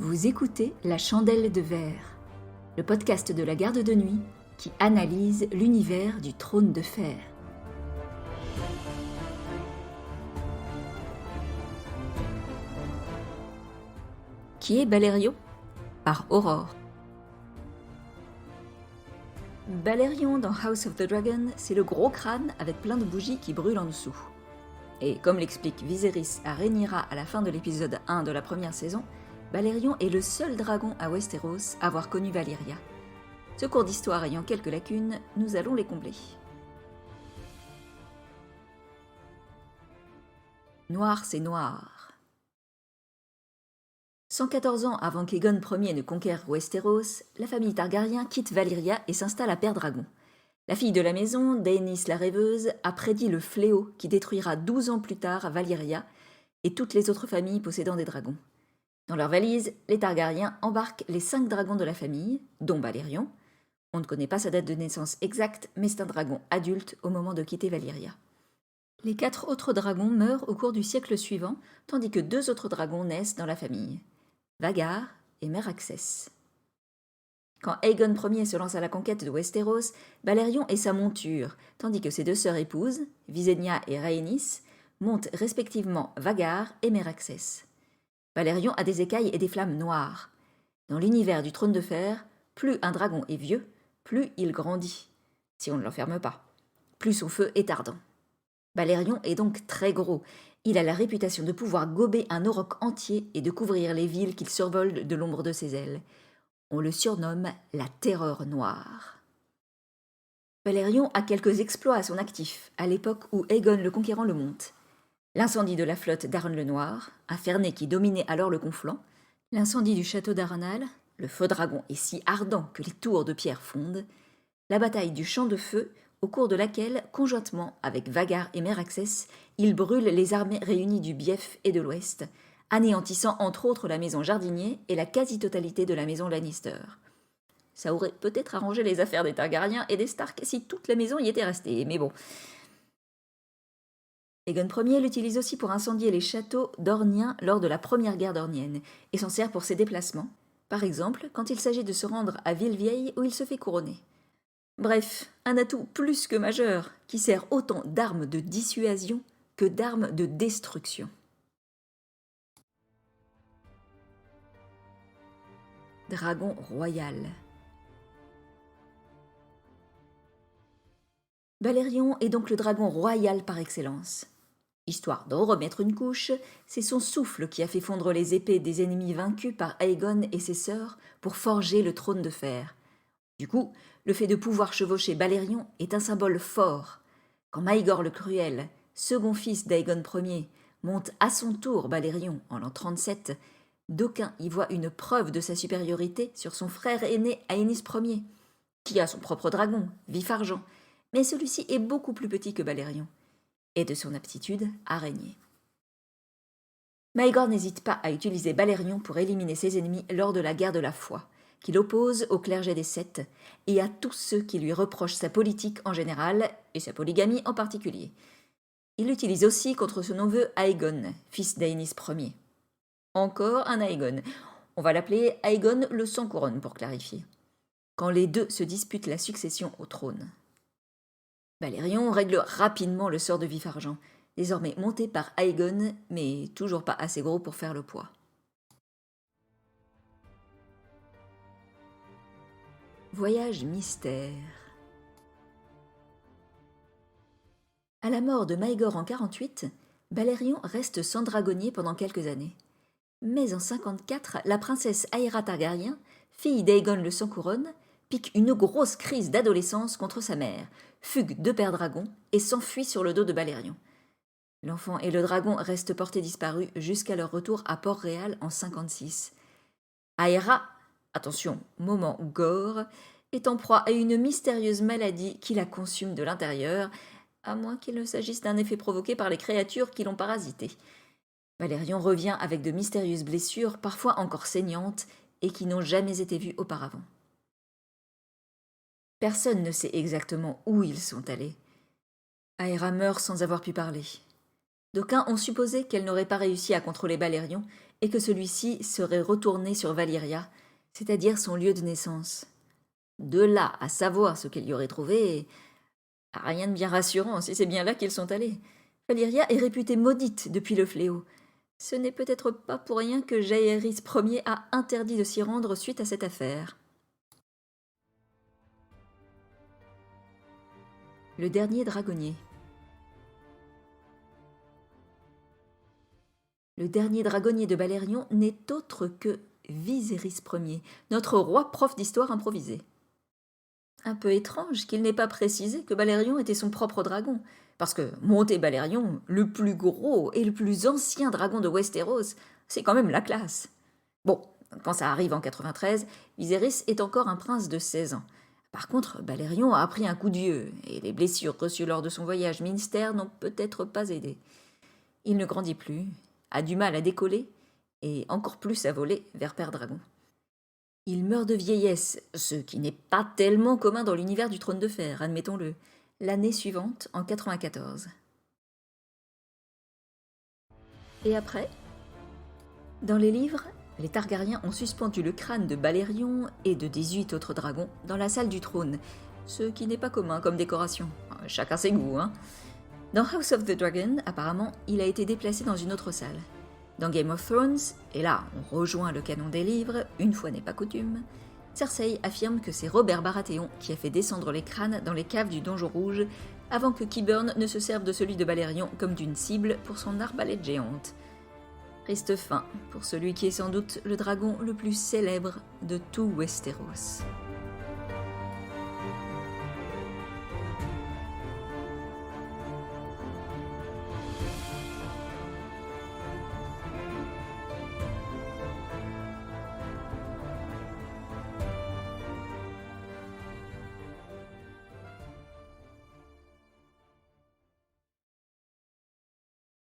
Vous écoutez La Chandelle de Verre, le podcast de la Garde de Nuit qui analyse l'univers du Trône de Fer. Qui est Balerion ? Par Aurore. Balerion dans House of the Dragon, c'est le gros crâne avec plein de bougies qui brûlent en dessous. Et comme l'explique Viserys à Rhaenyra à la fin de l'épisode 1 de la première saison, Balerion est le seul dragon à Westeros à avoir connu Valyria. Ce cours d'histoire ayant quelques lacunes, nous allons les combler. Noir, c'est noir. 114 ans avant qu'Aegon Ier ne conquiert Westeros, la famille Targaryen quitte Valyria et s'installe à Pendragon. La fille de la maison, Daenys la Rêveuse, a prédit le fléau qui détruira 12 ans plus tard Valyria et toutes les autres familles possédant des dragons. Dans leur valise, les Targaryens embarquent les 5 dragons de la famille, dont Balerion. On ne connaît pas sa date de naissance exacte, mais c'est un dragon adulte au moment de quitter Valyria. Les 4 autres dragons meurent au cours du siècle suivant, tandis que 2 autres dragons naissent dans la famille, Vhagar et Meraxes. Quand Aegon Ier se lance à la conquête de Westeros, Balerion est sa monture, tandis que ses 2 sœurs épouses, Visenya et Rhaenys, montent respectivement Vhagar et Meraxes. Balerion a des écailles et des flammes noires. Dans l'univers du Trône de Fer, plus un dragon est vieux, plus il grandit, si on ne l'enferme pas. Plus son feu est ardent. Balerion est donc très gros. Il a la réputation de pouvoir gober un auroch entier et de couvrir les villes qu'il survole de l'ombre de ses ailes. On le surnomme la Terreur Noire. Balerion a quelques exploits à son actif, à l'époque où Aegon le Conquérant le monte. L'incendie de la flotte d'Arn le Noir, un Fernet qui dominait alors le Conflant, l'incendie du château d'Arenal, le feu dragon est si ardent que les tours de pierre fondent, la bataille du Champ de Feu, au cours de laquelle, conjointement avec Vhagar et Meraxes, il brûle les armées réunies du Bief et de l'Ouest, anéantissant entre autres la maison Jardinier et la quasi-totalité de la maison Lannister. Ça aurait peut-être arrangé les affaires des Targaryens et des Stark si toute la maison y était restée, mais bon. Aegon Ier l'utilise aussi pour incendier les châteaux dorniens lors de la première guerre dornienne et s'en sert pour ses déplacements, par exemple quand il s'agit de se rendre à Villevieille où il se fait couronner. Bref, un atout plus que majeur qui sert autant d'arme de dissuasion que d'arme de destruction. Dragon royal. Balerion est donc le dragon royal par excellence. Histoire d'en remettre une couche, c'est son souffle qui a fait fondre les épées des ennemis vaincus par Aegon et ses sœurs pour forger le Trône de Fer. Du coup, le fait de pouvoir chevaucher Balerion est un symbole fort. Quand Maegor le Cruel, second fils d'Aegon Ier, monte à son tour Balerion en l'an 37, d'aucuns y voient une preuve de sa supériorité sur son frère aîné Aenys Ier, qui a son propre dragon, Vif-Argent, mais celui-ci est beaucoup plus petit que Balerion, et de son aptitude à régner. Maegor n'hésite pas à utiliser Balerion pour éliminer ses ennemis lors de la guerre de la foi, qu'il oppose au clergé des Sept et à tous ceux qui lui reprochent sa politique en général et sa polygamie en particulier. Il l'utilise aussi contre son neveu Aegon, fils d'Aenys Ier. Encore un Aegon. On va l'appeler Aegon le sans couronne pour clarifier. Quand les deux se disputent la succession au trône. Balerion règle rapidement le sort de Vif-Argent, désormais monté par Aegon, mais toujours pas assez gros pour faire le poids. Voyage mystère. À la mort de Maegor en 48, Balerion reste sans dragonnier pendant quelques années. Mais en 54, la princesse Aera Targaryen, fille d'Aegon le sans couronne, pique une grosse crise d'adolescence contre sa mère, fugue de Père Dragon et s'enfuit sur le dos de Balerion. L'enfant et le dragon restent portés disparus jusqu'à leur retour à Port-Réal en 56. Aera, attention, moment gore, est en proie à une mystérieuse maladie qui la consume de l'intérieur, à moins qu'il ne s'agisse d'un effet provoqué par les créatures qui l'ont parasité. Balerion revient avec de mystérieuses blessures, parfois encore saignantes, et qui n'ont jamais été vues auparavant. Personne ne sait exactement où ils sont allés. Aera meurt sans avoir pu parler. D'aucuns ont supposé qu'elle n'aurait pas réussi à contrôler Balerion et que celui-ci serait retourné sur Valyria, c'est-à-dire son lieu de naissance. De là à savoir ce qu'il y aurait trouvé, rien de bien rassurant si c'est bien là qu'ils sont allés. Valyria est réputée maudite depuis le fléau. Ce n'est peut-être pas pour rien que Jaehaerys Ier a interdit de s'y rendre suite à cette affaire. Le dernier dragonnier. Le dernier dragonnier de Balerion n'est autre que Viserys Ier, notre roi prof d'histoire improvisé. Un peu étrange qu'il n'ait pas précisé que Balerion était son propre dragon, parce que monter Balerion, le plus gros et le plus ancien dragon de Westeros, c'est quand même la classe. Bon, quand ça arrive en 93, Viserys est encore un prince de 16 ans. Par contre, Balerion a pris un coup de vieux, et les blessures reçues lors de son voyage Minster n'ont peut-être pas aidé. Il ne grandit plus, a du mal à décoller, et encore plus à voler vers Père Dragon. Il meurt de vieillesse, ce qui n'est pas tellement commun dans l'univers du Trône de Fer, admettons-le, l'année suivante, en 94. Et après ? Dans les livres, les Targaryens ont suspendu le crâne de Balerion et de 18 autres dragons dans la salle du trône, ce qui n'est pas commun comme décoration. Chacun ses goûts, hein. Dans House of the Dragon, apparemment, il a été déplacé dans une autre salle. Dans Game of Thrones, et là on rejoint le canon des livres, une fois n'est pas coutume, Cersei affirme que c'est Robert Baratheon qui a fait descendre les crânes dans les caves du Donjon Rouge avant que Qyburn ne se serve de celui de Balerion comme d'une cible pour son arbalète géante. Triste fin pour celui qui est sans doute le dragon le plus célèbre de tout Westeros.